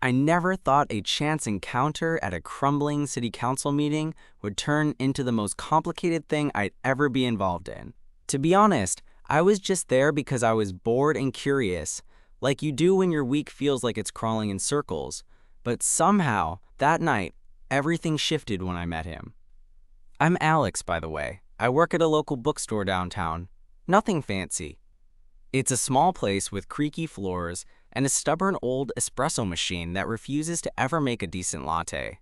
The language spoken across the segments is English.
I never thought a chance encounter at a crumbling city council meeting would turn into the most complicated thing I'd ever be involved in. To be honest, I was just there because I was bored and curious, like you do when your week feels like it's crawling in circles. But somehow, that night, everything shifted when I met him. I'm Alex, by the way. I work at a local bookstore downtown. Nothing fancy. It's a small place with creaky floors and a stubborn old espresso machine that refuses to ever make a decent latte.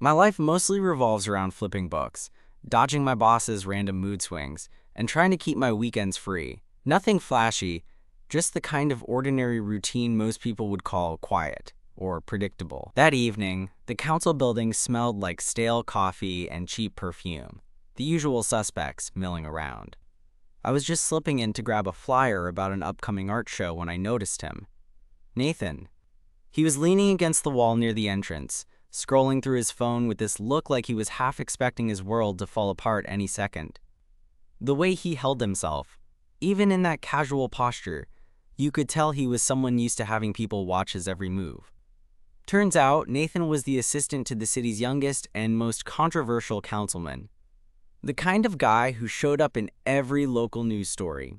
My life mostly revolves around flipping books, dodging my boss's random mood swings, and trying to keep my weekends free. Nothing flashy, just the kind of ordinary routine most people would call quiet or predictable. That evening, the council building smelled like stale coffee and cheap perfume, the usual suspects milling around. I was just slipping in to grab a flyer about an upcoming art show when I noticed him. Nathan. He was leaning against the wall near the entrance, scrolling through his phone with this look like he was half expecting his world to fall apart any second. The way he held himself, even in that casual posture, you could tell he was someone used to having people watch his every move. Turns out, Nathan was the assistant to the city's youngest and most controversial councilman. The kind of guy who showed up in every local news story.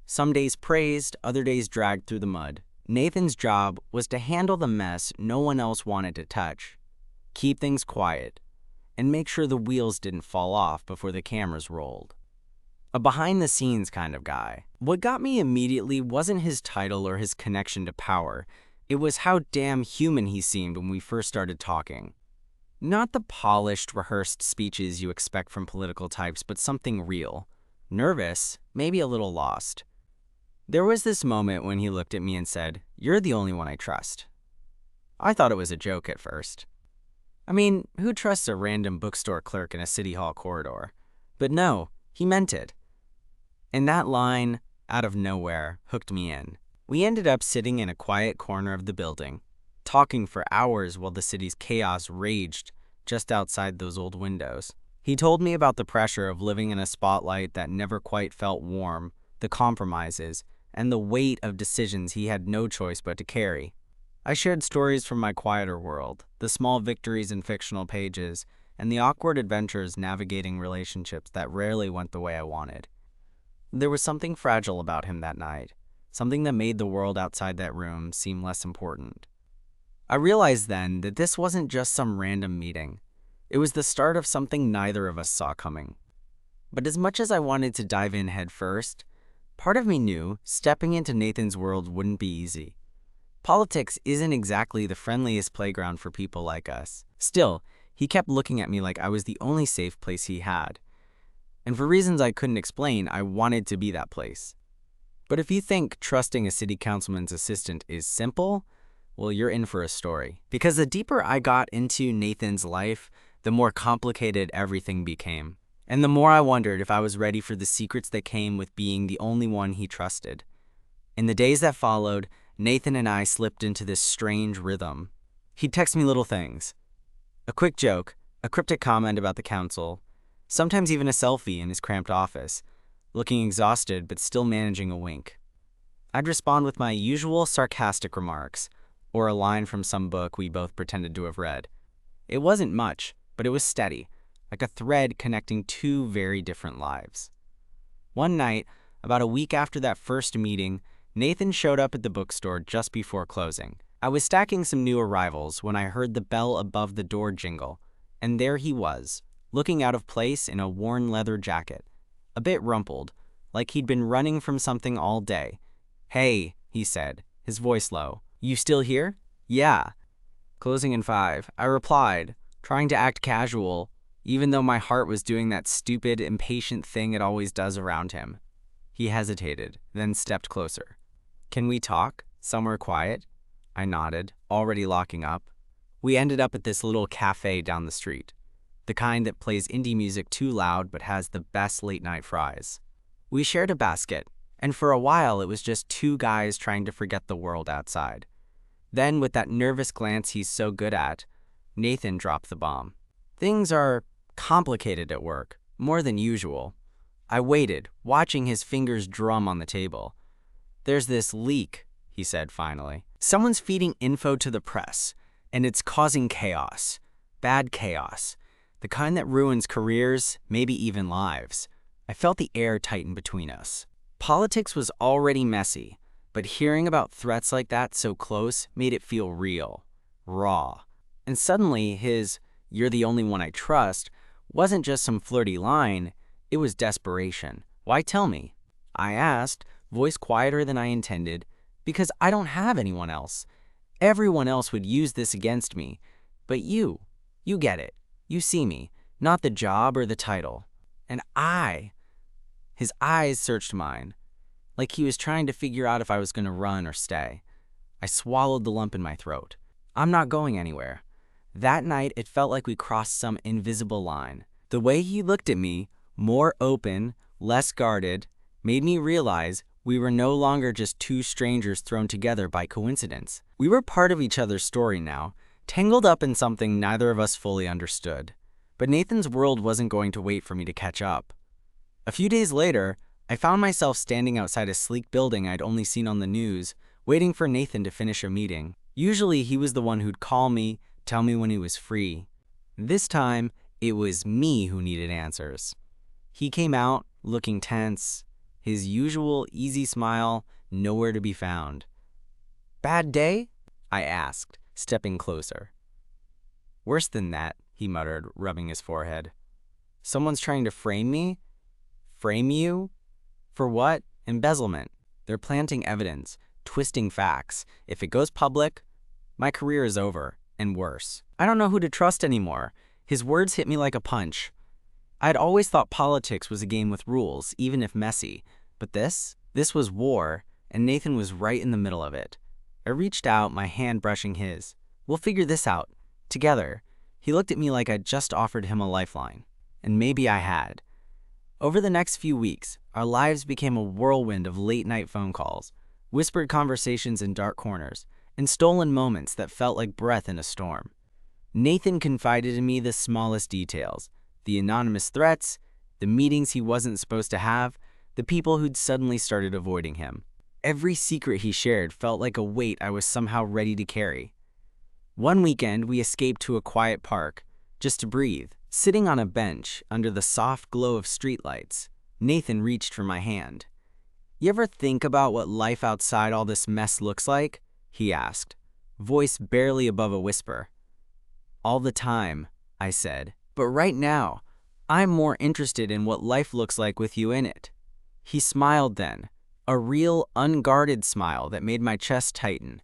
Some days praised, other days dragged through the mud. Nathan's job was to handle the mess no one else wanted to touch, keep things quiet, and make sure the wheels didn't fall off before the cameras rolled. A behind-the-scenes kind of guy. What got me immediately wasn't his title or his connection to power. It was how damn human he seemed when we first started talking. Not the polished, rehearsed speeches you expect from political types, but something real. Nervous, maybe a little lost. There was this moment when he looked at me and said, "You're the only one I trust." I thought it was a joke at first. I mean, who trusts a random bookstore clerk in a city hall corridor? But no, he meant it. And that line, out of nowhere, hooked me in. We ended up sitting in a quiet corner of the building, talking for hours while the city's chaos raged just outside those old windows. He told me about the pressure of living in a spotlight that never quite felt warm, the compromises, and the weight of decisions he had no choice but to carry. I shared stories from my quieter world, the small victories in fictional pages, and the awkward adventures navigating relationships that rarely went the way I wanted. There was something fragile about him that night, something that made the world outside that room seem less important. I realized then that this wasn't just some random meeting. It was the start of something neither of us saw coming. But as much as I wanted to dive in head first, part of me knew stepping into Nathan's world wouldn't be easy. Politics isn't exactly the friendliest playground for people like us. Still, he kept looking at me like I was the only safe place he had. And for reasons I couldn't explain, I wanted to be that place. But if you think trusting a city councilman's assistant is simple, well, you're in for a story. Because the deeper I got into Nathan's life, the more complicated everything became. And the more I wondered if I was ready for the secrets that came with being the only one he trusted. In the days that followed, Nathan and I slipped into this strange rhythm. He'd text me little things. A quick joke, a cryptic comment about the council, sometimes even a selfie in his cramped office, looking exhausted but still managing a wink. I'd respond with my usual sarcastic remarks, or a line from some book we both pretended to have read. It wasn't much, but it was steady, like a thread connecting two very different lives. One night, about a week after that first meeting, Nathan showed up at the bookstore just before closing. I was stacking some new arrivals when I heard the bell above the door jingle, and there he was, looking out of place in a worn leather jacket, a bit rumpled, like he'd been running from something all day. "Hey," he said, his voice low. "You still here?" "Yeah." "Closing in 5, I replied, trying to act casual, even though my heart was doing that stupid, impatient thing it always does around him. He hesitated, then stepped closer. "Can we talk? Somewhere quiet?" I nodded, already locking up. We ended up at this little cafe down the street, the kind that plays indie music too loud but has the best late-night fries. We shared a basket, and for a while it was just two guys trying to forget the world outside. Then, with that nervous glance he's so good at, Nathan dropped the bomb. "Things are complicated at work, more than usual." I waited, watching his fingers drum on the table. "There's this leak," he said finally. Someone's feeding info to the press, and it's causing chaos. Bad chaos. The kind that ruins careers, maybe even lives. I felt the air tighten between us. Politics was already messy, but hearing about threats like that so close made it feel real, raw. And suddenly his, "You're the only one I trust," wasn't just some flirty line, it was desperation. "Why tell me?" I asked, voice quieter than I intended, "because I don't have anyone else. Everyone else would use this against me. But you get it. You see me, not the job or the title." And his eyes searched mine, like he was trying to figure out if I was going to run or stay. I swallowed the lump in my throat. I'm not going anywhere. That night, it felt like we crossed some invisible line. The way he looked at me, more open, less guarded, made me realize we were no longer just two strangers thrown together by coincidence. We were part of each other's story now, tangled up in something neither of us fully understood. But Nathan's world wasn't going to wait for me to catch up. A few days later, I found myself standing outside a sleek building I'd only seen on the news, waiting for Nathan to finish a meeting. Usually, he was the one who'd call me, tell me when he was free. This time, it was me who needed answers. He came out, looking tense, his usual easy smile nowhere to be found. "Bad day?" I asked, stepping closer. "Worse than that," he muttered, rubbing his forehead. "Someone's trying to frame me?" "Frame you? For what?" "Embezzlement. They're planting evidence, twisting facts. If it goes public, my career is over, and worse. I don't know who to trust anymore." His words hit me like a punch. I'd always thought politics was a game with rules, even if messy. But this was war, and Nathan was right in the middle of it. I reached out, my hand brushing his. "We'll figure this out. Together." He looked at me like I'd just offered him a lifeline. And maybe I had. Over the next few weeks, our lives became a whirlwind of late-night phone calls, whispered conversations in dark corners, and stolen moments that felt like breath in a storm. Nathan confided in me the smallest details, the anonymous threats, the meetings he wasn't supposed to have, the people who'd suddenly started avoiding him. Every secret he shared felt like a weight I was somehow ready to carry. One weekend, we escaped to a quiet park, just to breathe. Sitting on a bench under the soft glow of streetlights, Nathan reached for my hand. "You ever think about what life outside all this mess looks like?" he asked, voice barely above a whisper. "All the time," I said. "But right now, I'm more interested in what life looks like with you in it." He smiled then, a real, unguarded smile that made my chest tighten.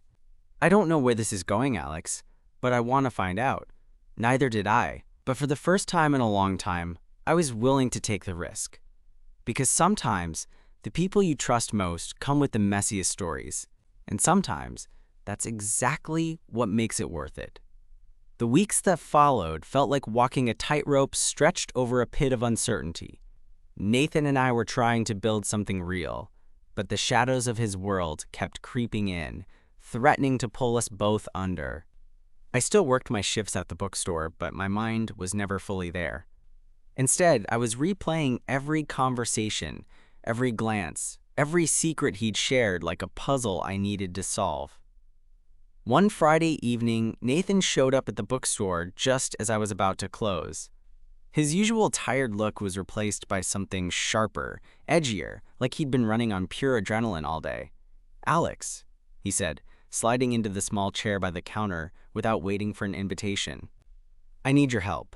"I don't know where this is going, Alex, but I want to find out." Neither did I. But for the first time in a long time, I was willing to take the risk. Because sometimes, the people you trust most come with the messiest stories. And sometimes, that's exactly what makes it worth it. The weeks that followed felt like walking a tightrope stretched over a pit of uncertainty. Nathan and I were trying to build something real, but the shadows of his world kept creeping in, threatening to pull us both under. I still worked my shifts at the bookstore, but my mind was never fully there. Instead, I was replaying every conversation, every glance, every secret he'd shared like a puzzle I needed to solve. One Friday evening, Nathan showed up at the bookstore just as I was about to close. His usual tired look was replaced by something sharper, edgier, like he'd been running on pure adrenaline all day. "Alex," he said, sliding into the small chair by the counter without waiting for an invitation. "I need your help."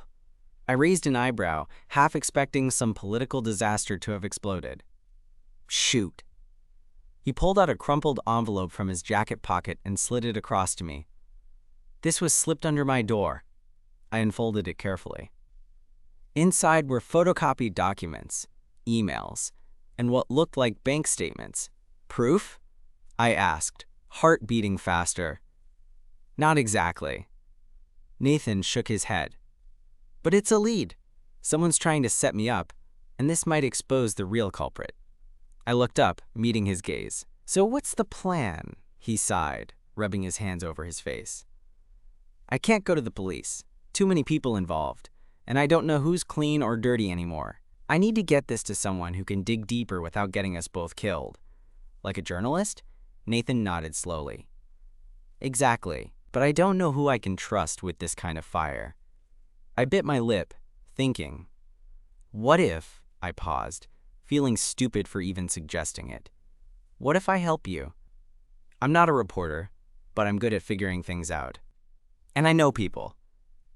I raised an eyebrow, half expecting some political disaster to have exploded. "Shoot." He pulled out a crumpled envelope from his jacket pocket and slid it across to me. "This was slipped under my door." I unfolded it carefully. Inside were photocopied documents, emails, and what looked like bank statements. "Proof?" I asked, heart beating faster. "Not exactly." Nathan shook his head. "But it's a lead. Someone's trying to set me up, and this might expose the real culprit." I looked up, meeting his gaze. "So what's the plan?" he sighed, rubbing his hands over his face. "I can't go to the police. Too many people involved, and I don't know who's clean or dirty anymore. I need to get this to someone who can dig deeper without getting us both killed." "Like a journalist?" Nathan nodded slowly. Exactly, but I don't know who I can trust with this kind of fire. I bit my lip, thinking, what if, I paused, feeling stupid for even suggesting it. What if I help you? I'm not a reporter, but I'm good at figuring things out. And I know people.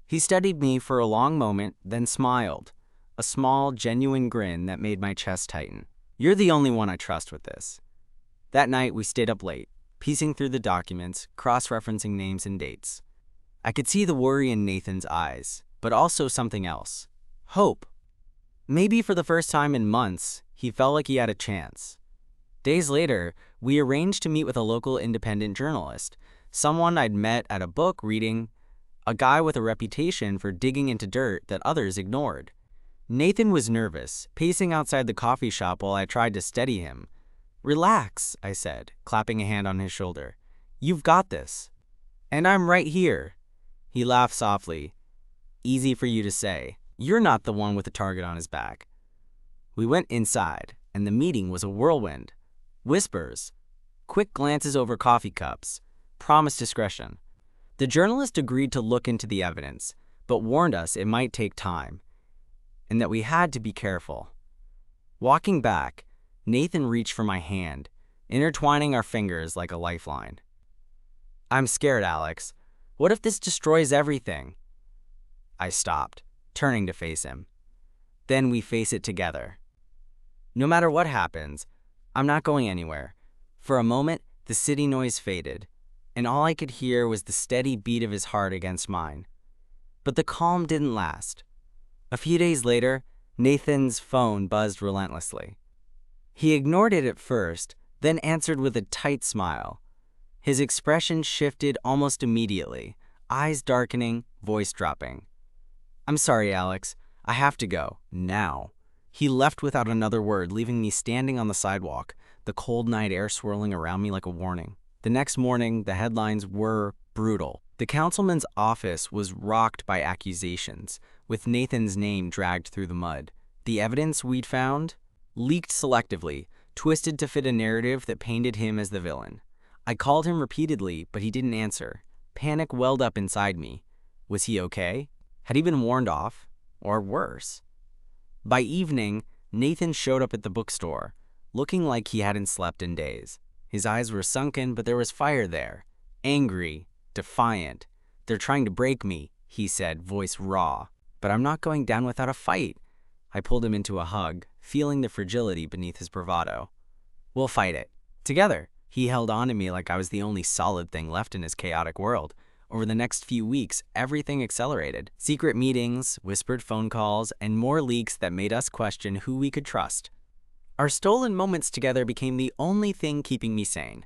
He studied me for a long moment, then smiled, a small, genuine grin that made my chest tighten. You're the only one I trust with this. That night, we stayed up late, piecing through the documents, cross-referencing names and dates. I could see the worry in Nathan's eyes, but also something else. Hope. Maybe for the first time in months, he felt like he had a chance. Days later, we arranged to meet with a local independent journalist, someone I'd met at a book reading, a guy with a reputation for digging into dirt that others ignored. Nathan was nervous, pacing outside the coffee shop while I tried to steady him. Relax, I said, clapping a hand on his shoulder. You've got this. And I'm right here. He laughed softly. Easy for you to say. You're not the one with the target on his back. We went inside, and the meeting was a whirlwind. Whispers, quick glances over coffee cups, promised discretion. The journalist agreed to look into the evidence, but warned us it might take time, and that we had to be careful. Walking back, Nathan reached for my hand, intertwining our fingers like a lifeline. I'm scared, Alex. What if this destroys everything? I stopped, turning to face him. Then we face it together. No matter what happens, I'm not going anywhere. For a moment, the city noise faded, and all I could hear was the steady beat of his heart against mine. But the calm didn't last. A few days later, Nathan's phone buzzed relentlessly. He ignored it at first, then answered with a tight smile. His expression shifted almost immediately, eyes darkening, voice dropping. I'm sorry, Alex. I have to go, now. He left without another word, leaving me standing on the sidewalk, the cold night air swirling around me like a warning. The next morning, the headlines were brutal. The councilman's office was rocked by accusations, with Nathan's name dragged through the mud. The evidence we'd found? Leaked selectively, twisted to fit a narrative that painted him as the villain. I called him repeatedly, but he didn't answer. Panic welled up inside me. Was he okay? Had he been warned off? Or worse? By evening, Nathan showed up at the bookstore, looking like he hadn't slept in days. His eyes were sunken, but there was fire there. Angry, defiant. They're trying to break me, he said, voice raw. But I'm not going down without a fight. I pulled him into a hug, feeling the fragility beneath his bravado. We'll fight it. Together. He held on to me like I was the only solid thing left in his chaotic world. Over the next few weeks, everything accelerated. Secret meetings, whispered phone calls, and more leaks that made us question who we could trust. Our stolen moments together became the only thing keeping me sane.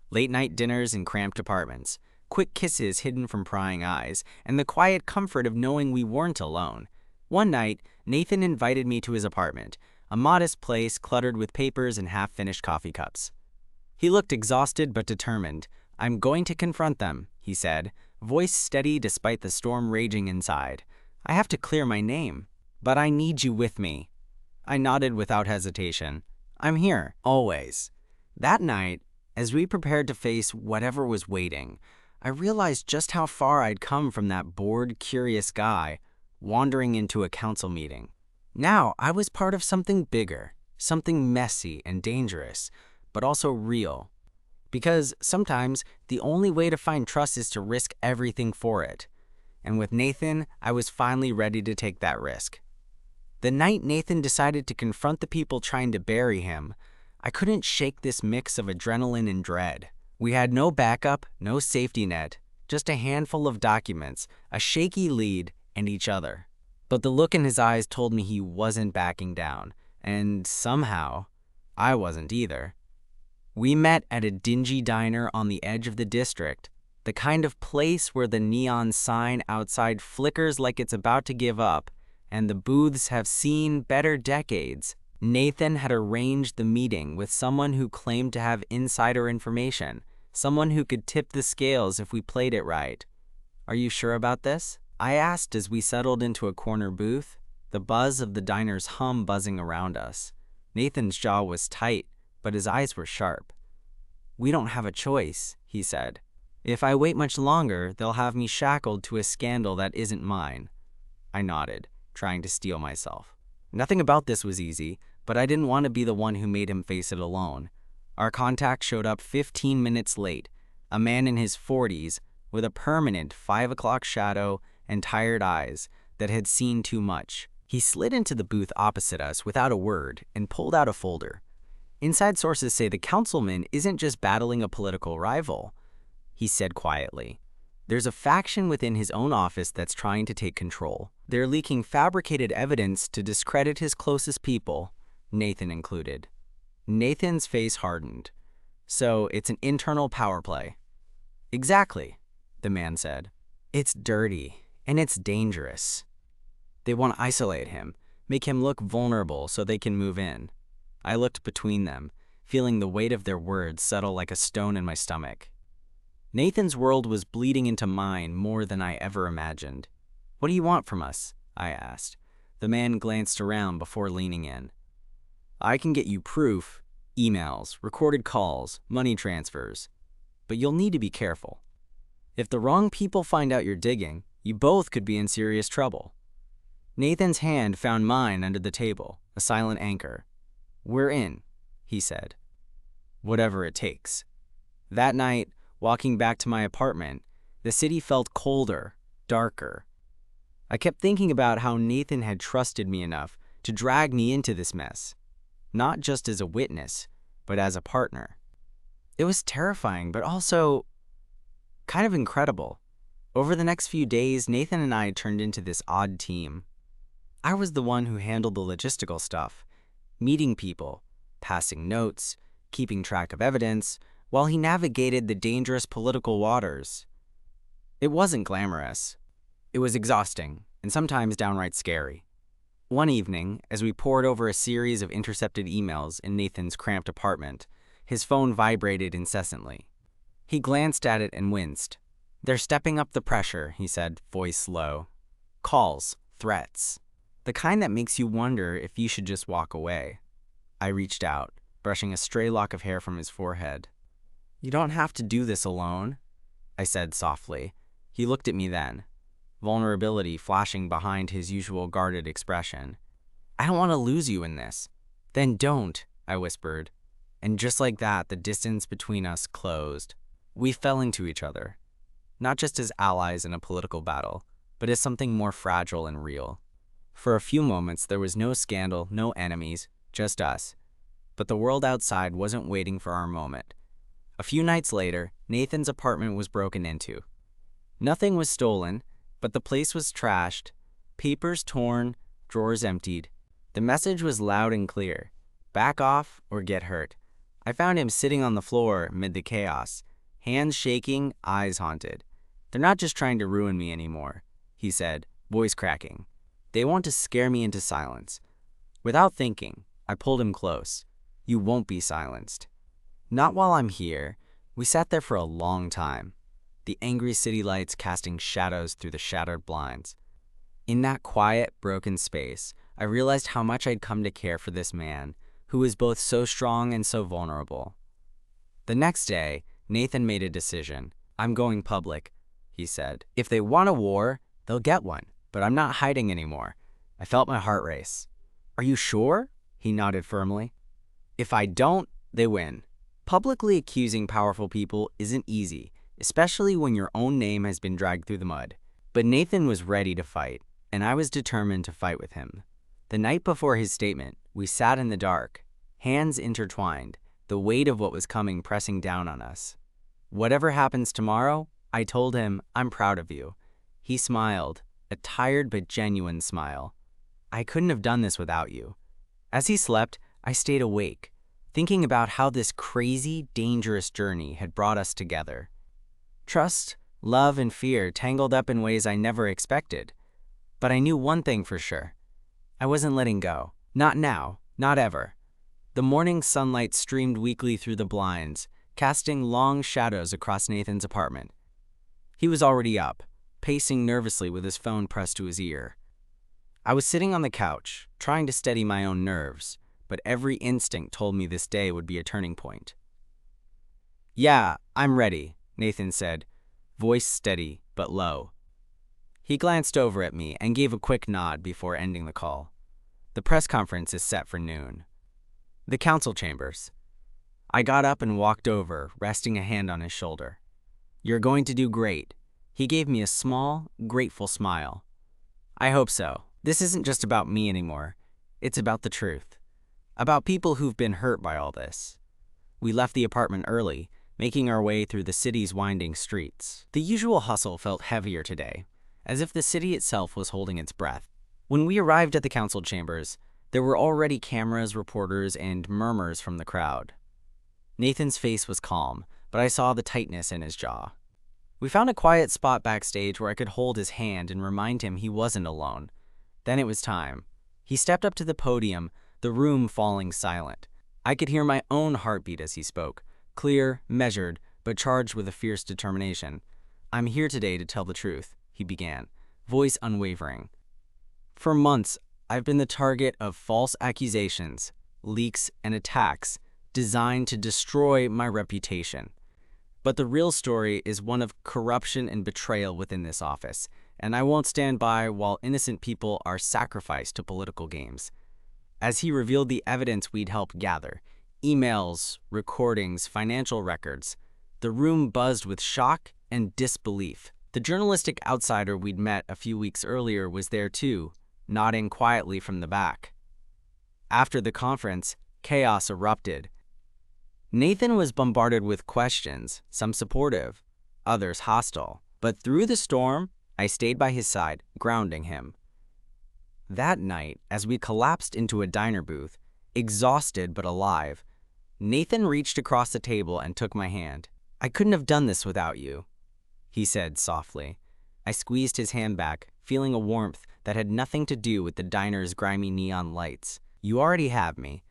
Late-night dinners in cramped apartments, quick kisses hidden from prying eyes, and the quiet comfort of knowing we weren't alone. One night, Nathan invited me to his apartment, a modest place cluttered with papers and half-finished coffee cups. He looked exhausted but determined. I'm going to confront them, he said, voice steady despite the storm raging inside. I have to clear my name, but I need you with me. I nodded without hesitation. I'm here, always. That night, as we prepared to face whatever was waiting, I realized just how far I'd come from that bored, curious guy wandering into a council meeting. Now I was part of something bigger, something messy and dangerous, but also real. Because sometimes the only way to find trust is to risk everything for it. And with Nathan, I was finally ready to take that risk. The night Nathan decided to confront the people trying to bury him, I couldn't shake this mix of adrenaline and dread. We had no backup, no safety net, just a handful of documents, a shaky lead, and each other. But the look in his eyes told me he wasn't backing down, and somehow, I wasn't either. We met at a dingy diner on the edge of the district, the kind of place where the neon sign outside flickers like it's about to give up, and the booths have seen better decades. Nathan had arranged the meeting with someone who claimed to have insider information, someone who could tip the scales if we played it right. Are you sure about this? I asked as we settled into a corner booth, the buzz of the diner's hum buzzing around us. Nathan's jaw was tight, but his eyes were sharp. We don't have a choice, he said. If I wait much longer, they'll have me shackled to a scandal that isn't mine. I nodded, trying to steel myself. Nothing about this was easy, but I didn't want to be the one who made him face it alone. Our contact showed up 15 minutes late, a man in his 40s with a permanent 5 o'clock shadow and tired eyes that had seen too much. He slid into the booth opposite us without a word and pulled out a folder. Inside sources say the councilman isn't just battling a political rival, he said quietly. There's a faction within his own office that's trying to take control. They're leaking fabricated evidence to discredit his closest people, Nathan included. Nathan's face hardened. So it's an internal power play. Exactly, the man said. It's dirty, and it's dangerous. They want to isolate him, make him look vulnerable so they can move in. I looked between them, feeling the weight of their words settle like a stone in my stomach. Nathan's world was bleeding into mine more than I ever imagined. What do you want from us? I asked. The man glanced around before leaning in. I can get you proof, emails, recorded calls, money transfers. But you'll need to be careful. If the wrong people find out you're digging, you both could be in serious trouble. Nathan's hand found mine under the table, a silent anchor. We're in, he said. Whatever it takes. That night, walking back to my apartment, the city felt colder, darker. I kept thinking about how Nathan had trusted me enough to drag me into this mess, not just as a witness, but as a partner. It was terrifying, but also kind of incredible. Over the next few days, Nathan and I turned into this odd team. I was the one who handled the logistical stuff, meeting people, passing notes, keeping track of evidence, while he navigated the dangerous political waters. It wasn't glamorous. It was exhausting, and sometimes downright scary. One evening, as we pored over a series of intercepted emails in Nathan's cramped apartment, his phone vibrated incessantly. He glanced at it and winced. They're stepping up the pressure, he said, voice low. Calls, threats. The kind that makes you wonder if you should just walk away. I reached out, brushing a stray lock of hair from his forehead. You don't have to do this alone, I said softly. He looked at me then, vulnerability flashing behind his usual guarded expression. I don't want to lose you in this. Then don't, I whispered. And just like that, the distance between us closed. We fell into each other, not just as allies in a political battle, but as something more fragile and real. For a few moments, there was no scandal, no enemies, just us. But the world outside wasn't waiting for our moment. A few nights later, Nathan's apartment was broken into. Nothing was stolen, but the place was trashed, papers torn, drawers emptied. The message was loud and clear. Back off or get hurt. I found him sitting on the floor amid the chaos, hands shaking, eyes haunted. They're not just trying to ruin me anymore, he said, voice cracking. They want to scare me into silence. Without thinking, I pulled him close. You won't be silenced. Not while I'm here. We sat there for a long time, the angry city lights casting shadows through the shattered blinds. In that quiet, broken space, I realized how much I'd come to care for this man, who was both so strong and so vulnerable. The next day, Nathan made a decision. I'm going public, he said. If they want a war, they'll get one, but I'm not hiding anymore. I felt my heart race. Are you sure? He nodded firmly. If I don't, they win. Publicly accusing powerful people isn't easy, especially when your own name has been dragged through the mud. But Nathan was ready to fight, and I was determined to fight with him. The night before his statement, we sat in the dark, hands intertwined, the weight of what was coming pressing down on us. Whatever happens tomorrow, I told him, I'm proud of you. He smiled, a tired but genuine smile. I couldn't have done this without you. As he slept, I stayed awake, thinking about how this crazy, dangerous journey had brought us together. Trust, love, and fear tangled up in ways I never expected. But I knew one thing for sure. I wasn't letting go. Not now, not ever. The morning sunlight streamed weakly through the blinds, casting long shadows across Nathan's apartment. He was already up, pacing nervously with his phone pressed to his ear. I was sitting on the couch, trying to steady my own nerves, but every instinct told me this day would be a turning point. Yeah, I'm ready, Nathan said, voice steady but low. He glanced over at me and gave a quick nod before ending the call. The press conference is set for noon. The council chambers. I got up and walked over, resting a hand on his shoulder. You're going to do great. He gave me a small, grateful smile. I hope so. This isn't just about me anymore. It's about the truth. About people who've been hurt by all this. We left the apartment early, making our way through the city's winding streets. The usual hustle felt heavier today, as if the city itself was holding its breath. When we arrived at the council chambers, there were already cameras, reporters, and murmurs from the crowd. Nathan's face was calm, but I saw the tightness in his jaw. We found a quiet spot backstage where I could hold his hand and remind him he wasn't alone. Then it was time. He stepped up to the podium, the room falling silent. I could hear my own heartbeat as he spoke, clear, measured, but charged with a fierce determination. I'm here today to tell the truth, he began, voice unwavering. For months, I've been the target of false accusations, leaks, and attacks designed to destroy my reputation. But the real story is one of corruption and betrayal within this office, and I won't stand by while innocent people are sacrificed to political games. As he revealed the evidence we'd helped gather, emails, recordings, financial records, the room buzzed with shock and disbelief. The journalistic outsider we'd met a few weeks earlier was there too, nodding quietly from the back. After the conference, chaos erupted. Nathan was bombarded with questions, some supportive, others hostile. But through the storm, I stayed by his side, grounding him. That night, as we collapsed into a diner booth, exhausted but alive, Nathan reached across the table and took my hand. I couldn't have done this without you, he said softly. I squeezed his hand back, feeling a warmth that had nothing to do with the diner's grimy neon lights. You already have me.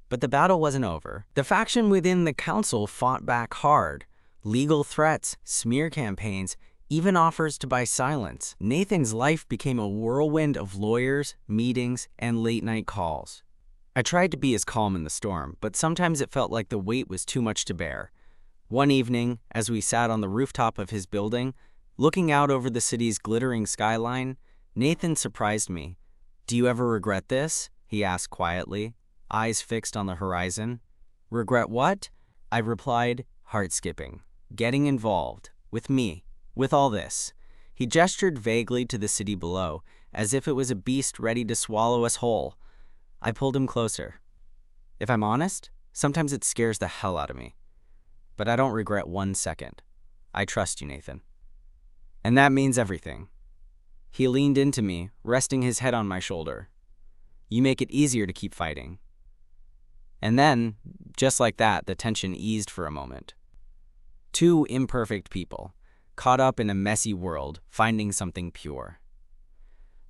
But the battle wasn't over. The faction within the council fought back hard. Legal threats, smear campaigns, even offers to buy silence. Nathan's life became a whirlwind of lawyers, meetings, and late-night calls. I tried to be as calm in the storm, but sometimes it felt like the weight was too much to bear. One evening, as we sat on the rooftop of his building, looking out over the city's glittering skyline, Nathan surprised me. Do you ever regret this? He asked quietly, eyes fixed on the horizon. Regret what? I replied, heart skipping. Getting involved. With me. With all this. He gestured vaguely to the city below, as if it was a beast ready to swallow us whole. I pulled him closer. If I'm honest, sometimes it scares the hell out of me. But I don't regret 1 second. I trust you, Nathan. And that means everything. He leaned into me, resting his head on my shoulder. You make it easier to keep fighting. And then, just like that, the tension eased for a moment. Two imperfect people, caught up in a messy world, finding something pure.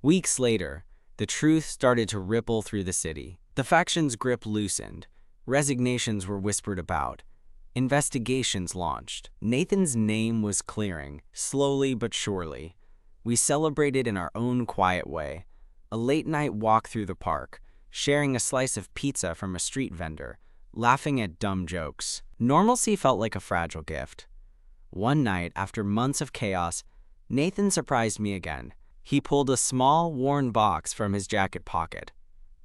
Weeks later, the truth started to ripple through the city. The faction's grip loosened. Resignations were whispered about. Investigations launched. Nathan's name was clearing, slowly but surely. We celebrated in our own quiet way. A late-night walk through the park, sharing a slice of pizza from a street vendor, laughing at dumb jokes. Normalcy felt like a fragile gift. One night, after months of chaos, Nathan surprised me again. He pulled a small, worn box from his jacket pocket.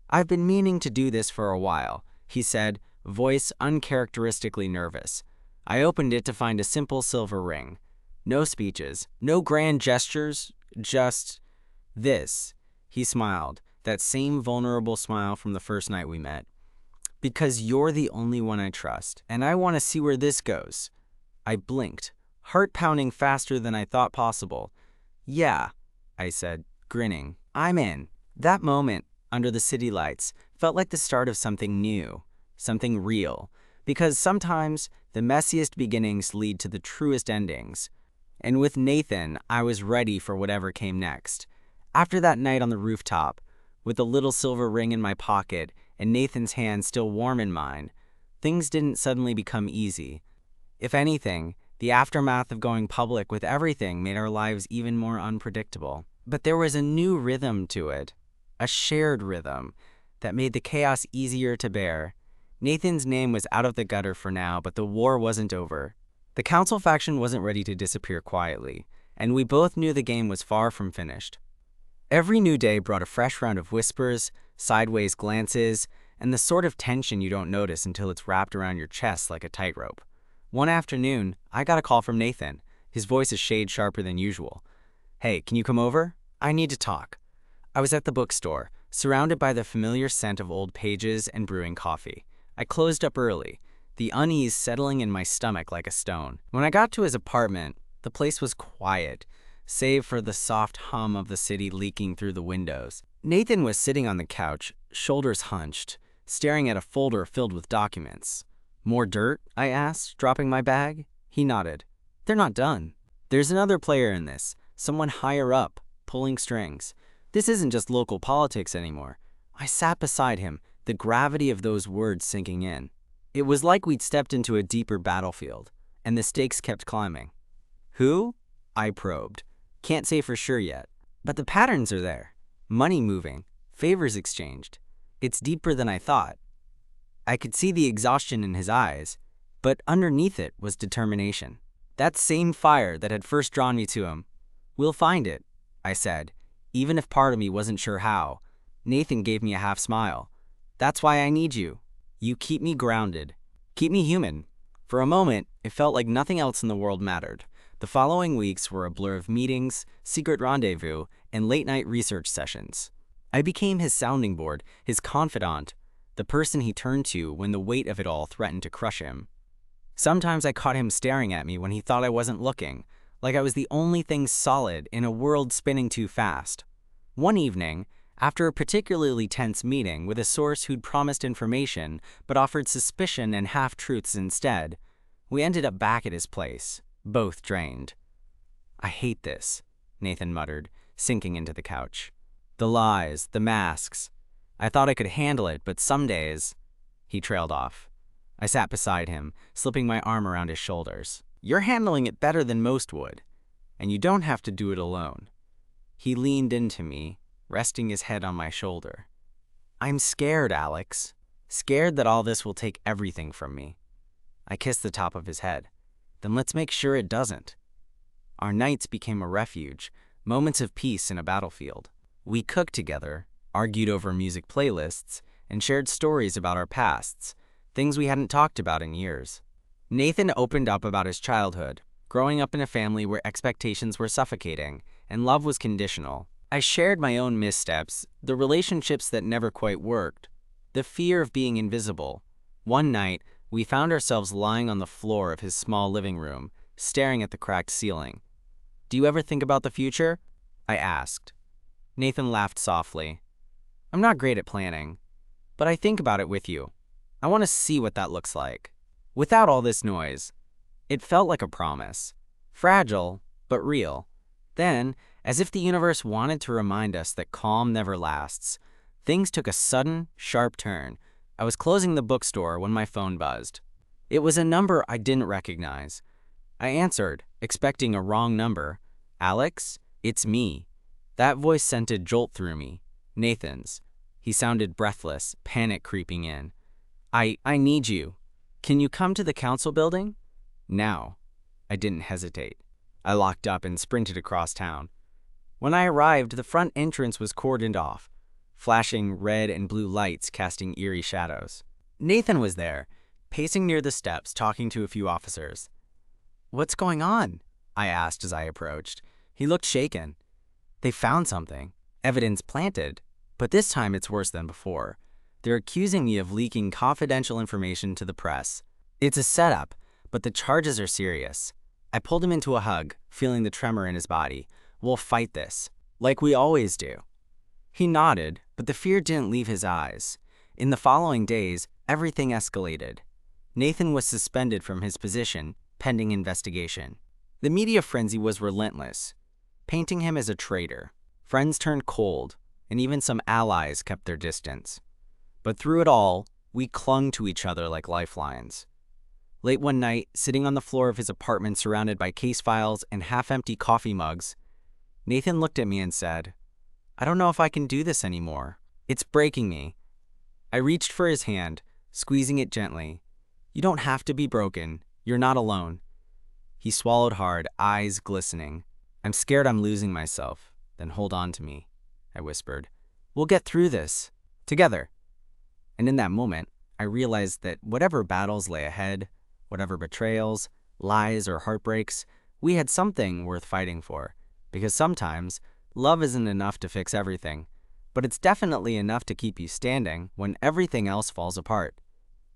I've been meaning to do this for a while, he said, voice uncharacteristically nervous. I opened it to find a simple silver ring. No speeches, no grand gestures, just this. He smiled, that same vulnerable smile from the first night we met. Because you're the only one I trust, and I want to see where this goes. I blinked, heart pounding faster than I thought possible. Yeah, I said, grinning. I'm in. That moment, under the city lights, felt like the start of something new, something real, because sometimes the messiest beginnings lead to the truest endings. And with Nathan, I was ready for whatever came next. After that night on the rooftop, with the little silver ring in my pocket and Nathan's hand still warm in mine, things didn't suddenly become easy. If anything, the aftermath of going public with everything made our lives even more unpredictable. But there was a new rhythm to it, a shared rhythm, that made the chaos easier to bear. Nathan's name was out of the gutter for now, but the war wasn't over. The council faction wasn't ready to disappear quietly, and we both knew the game was far from finished. Every new day brought a fresh round of whispers, sideways glances, and the sort of tension you don't notice until it's wrapped around your chest like a tightrope. One afternoon, I got a call from Nathan, his voice a shade sharper than usual. "Hey, can you come over? I need to talk." I was at the bookstore, surrounded by the familiar scent of old pages and brewing coffee. I closed up early, the unease settling in my stomach like a stone. When I got to his apartment, the place was quiet, save for the soft hum of the city leaking through the windows. Nathan was sitting on the couch, shoulders hunched, staring at a folder filled with documents. "More dirt?" I asked, dropping my bag. He nodded. "They're not done. There's another player in this, someone higher up, pulling strings. This isn't just local politics anymore." I sat beside him, the gravity of those words sinking in. It was like we'd stepped into a deeper battlefield, and the stakes kept climbing. "Who?" I probed. "Can't say for sure yet. But the patterns are there. Money moving, favors exchanged. It's deeper than I thought." I could see the exhaustion in his eyes, but underneath it was determination. That same fire that had first drawn me to him. "We'll find it," I said, even if part of me wasn't sure how. Nathan gave me a half smile. "That's why I need you. You keep me grounded. Keep me human." For a moment, it felt like nothing else in the world mattered. The following weeks were a blur of meetings, secret rendezvous, and late-night research sessions. I became his sounding board, his confidant, the person he turned to when the weight of it all threatened to crush him. Sometimes I caught him staring at me when he thought I wasn't looking, like I was the only thing solid in a world spinning too fast. One evening, after a particularly tense meeting with a source who'd promised information but offered suspicion and half-truths instead, we ended up back at his place, both drained. "I hate this," Nathan muttered, sinking into the couch. "The lies, the masks. I thought I could handle it, but some days—" He trailed off. I sat beside him, slipping my arm around his shoulders. "You're handling it better than most would, and you don't have to do it alone." He leaned into me, resting his head on my shoulder. "I'm scared, Alex. Scared that all this will take everything from me." I kissed the top of his head. "Then let's make sure it doesn't." Our nights became a refuge, moments of peace in a battlefield. We cooked together, argued over music playlists, and shared stories about our pasts, things we hadn't talked about in years. Nathan opened up about his childhood, growing up in a family where expectations were suffocating and love was conditional. I shared my own missteps, the relationships that never quite worked, the fear of being invisible. One night, we found ourselves lying on the floor of his small living room, staring at the cracked ceiling. "Do you ever think about the future?" I asked. Nathan laughed softly. "I'm not great at planning, but I think about it with you. I want to see what that looks like." Without all this noise, it felt like a promise. Fragile, but real. Then, as if the universe wanted to remind us that calm never lasts, things took a sudden, sharp turn. I was closing the bookstore when my phone buzzed. It was a number I didn't recognize. I answered, expecting a wrong number. "Alex, it's me." That voice sent a jolt through me. Nathan's. He sounded breathless, panic creeping in. I need you. Can you come to the council building?" "Now." I didn't hesitate. I locked up and sprinted across town. When I arrived, the front entrance was cordoned off, flashing red and blue lights casting eerie shadows. Nathan was there, pacing near the steps, talking to a few officers. "What's going on?" I asked as I approached. He looked shaken. "They found something. Evidence planted. But this time it's worse than before. They're accusing me of leaking confidential information to the press. It's a setup, but the charges are serious." I pulled him into a hug, feeling the tremor in his body. "We'll fight this, like we always do." He nodded, but the fear didn't leave his eyes. In the following days, everything escalated. Nathan was suspended from his position, pending investigation. The media frenzy was relentless, painting him as a traitor. Friends turned cold, and even some allies kept their distance. But through it all, we clung to each other like lifelines. Late one night, sitting on the floor of his apartment surrounded by case files and half-empty coffee mugs, Nathan looked at me and said, "I don't know if I can do this anymore. It's breaking me." I reached for his hand, squeezing it gently. "You don't have to be broken. You're not alone." He swallowed hard, eyes glistening. "I'm scared I'm losing myself." "Then hold on to me," I whispered. "We'll get through this. Together." And in that moment, I realized that whatever battles lay ahead, whatever betrayals, lies, or heartbreaks, we had something worth fighting for. Because sometimes, love isn't enough to fix everything, but it's definitely enough to keep you standing when everything else falls apart.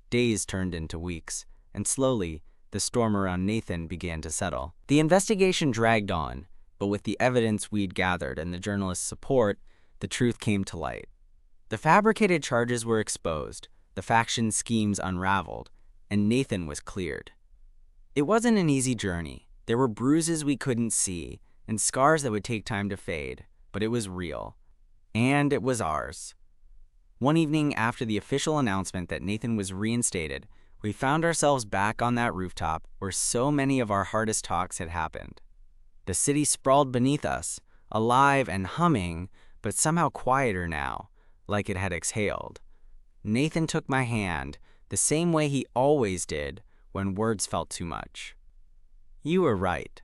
Days turned into weeks, and slowly, the storm around Nathan began to settle. The investigation dragged on, but with the evidence we'd gathered and the journalists' support, the truth came to light. The fabricated charges were exposed, the faction schemes unraveled, and Nathan was cleared. It wasn't an easy journey. There were bruises we couldn't see, and scars that would take time to fade, but it was real. And it was ours. One evening after the official announcement that Nathan was reinstated, we found ourselves back on that rooftop where so many of our hardest talks had happened. The city sprawled beneath us, alive and humming, but somehow quieter now, like it had exhaled. Nathan took my hand, the same way he always did when words felt too much. "You were right,"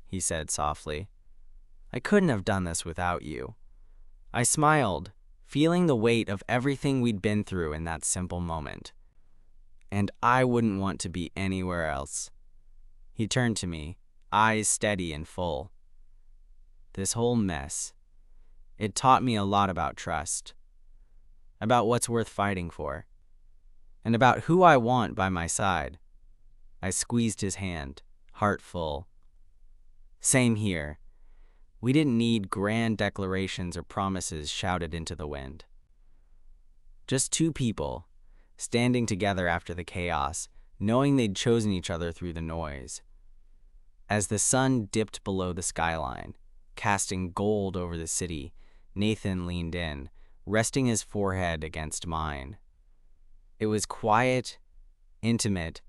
he said softly. "I couldn't have done this without you." I smiled, feeling the weight of everything we'd been through in that simple moment. "And I wouldn't want to be anywhere else." He turned to me, eyes steady and full. "This whole mess, it taught me a lot about trust, about what's worth fighting for, and about who I want by my side." I squeezed his hand, heart full. "Same here." We didn't need grand declarations or promises shouted into the wind. Just two people, standing together after the chaos, knowing they'd chosen each other through the noise. As the sun dipped below the skyline, casting gold over the city, Nathan leaned in, resting his forehead against mine. It was quiet, intimate,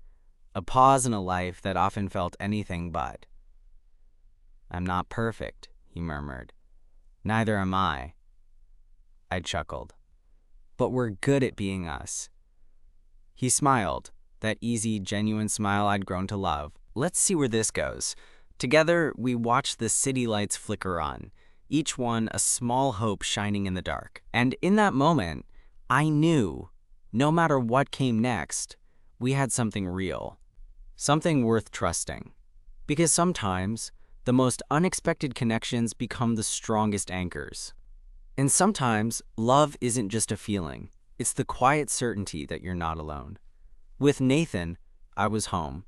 a pause in a life that often felt anything but. "I'm not perfect," he murmured. "Neither am I." I chuckled. "But we're good at being us." He smiled, that easy, genuine smile I'd grown to love. "Let's see where this goes." Together, we watched the city lights flicker on, each one a small hope shining in the dark. And in that moment, I knew, no matter what came next, we had something real, something worth trusting. Because sometimes, the most unexpected connections become the strongest anchors. And sometimes, love isn't just a feeling. It's the quiet certainty that you're not alone. With Nathan, I was home.